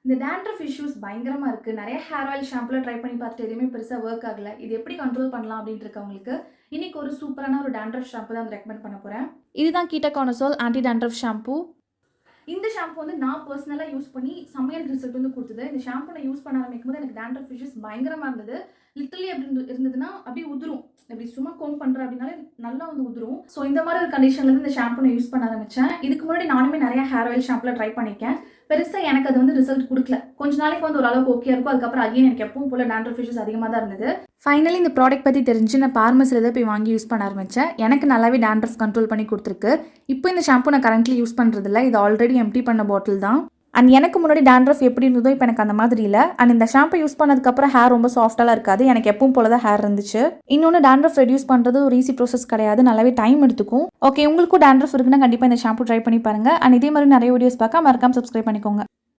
இந்த dandruff issues பயங்கரமா இருக்கு. நெறைய ஹேர் ஆயில் ஷாம்புலாம் ட்ரை பண்ணி பார்த்துட்டு எதுவுமே பெருசா ஒர்க் ஆகல. இது எப்படி கண்ட்ரோல் பண்ணலாம் அப்டின்ட்டு இருக்கவங்களுக்கு, இன்னைக்கு ஒரு சூப்பரான ஒரு டேண்ட்ரஃப் ஷாம்பு தான் ரெக்கமெண்ட் பண்ண போறேன். இதுதான் கீட்டகானசோல் ஆன்டி டேண்ட்ரஃப் ஷாம்பு. இந்த ஷாம்பு வந்து நான் பர்சனலா யூஸ் பண்ணி செம்மையான ரிசல்ட் வந்து குடுத்தது. இந்த ஷாம்பு நான் யூஸ் பண்ண ஆரம்பிக்கும்போது எனக்கு டேண்ட்ரஃப் இஷ்யூஸ் பயங்கரமா இருந்தது. லிட்டரலி எப்படி இருந்ததுன்னா, அப்படியே உதிரும். இப்படி சும்மா கோம்ப் பண்றேன் அப்படின்னாலே நல்லா வந்து உதிரும். ஸோ இந்த மாதிரி ஒரு கண்டிஷன்ல இருந்து இந்த ஷாம்பு நான் யூஸ் பண்ண ஆரம்பிச்சேன். இதுக்கு முன்னாடி நானுமே நிறைய ஹேர் ஆயில் ஷாம்புல ட்ரை பண்ணியிருக்கேன். பெருசா எனக்கு அது வந்து ரிசல்ட் குடுக்கல. கொஞ்ச நாளைக்கு வந்து ஓரளவுக்கு ஓகே இருக்கும். அதுக்கப்புறம் அகைன் எனக்கு எப்பவும் போல டேண்ட்ரஃப் இஷ்யூஸ் அதிகமா தான் இருந்தது. ஃபைனலி இந்த ப்ராடக்ட் பத்தி தெரிஞ்சு நான் பார்மசில தான் போய் வாங்கி யூஸ் பண்ண ஆரம்பிச்சேன். எனக்கு நல்லாவே டேண்ட்ரஃப் கண்ட்ரோல் பண்ணி குடுத்துருக்கு. இப்போ இந்த ஷாம்பு நான் கரண்ட்லி யூஸ் பண்றதில்ல. இது ஆல்ரெடி எம்ப்டி பண்ண பாட்டில் தான். அண்ட் எனக்கு முன்னாடி டேண்ட்ரஃப் எப்படி இருந்ததோ இப்போ எனக்கு அந்த மாதிரி இல்லை. அண்ட் இந்த ஷாம்பு யூஸ் பண்ணதுக்கப்புறம் ஹேர் ரொம்ப சாஃப்டாலாம் இருக்காது. எனக்கு எப்பவும் போல தான் ஹேர் இருந்துச்சு. இன்னொன்று டேண்ட்ரஃப் ரெடியூஸ் பண்ணுறது ஒரு ஈஸி ப்ரோசஸ் கிடையாது. நல்லாவே டைம் எடுத்துக்கும். ஓகே, உங்களுக்கும் டேண்ட்ரஃப் இருக்குன்னா கண்டிப்பாக இந்த ஷாம்பு ட்ரை பண்ணி பாருங்க. அண்ட் இதே மாதிரி நிறைய வீடியோஸ் பார்க்க மறக்காம சப்ஸ்கிரைப் பண்ணிக்கோங்க.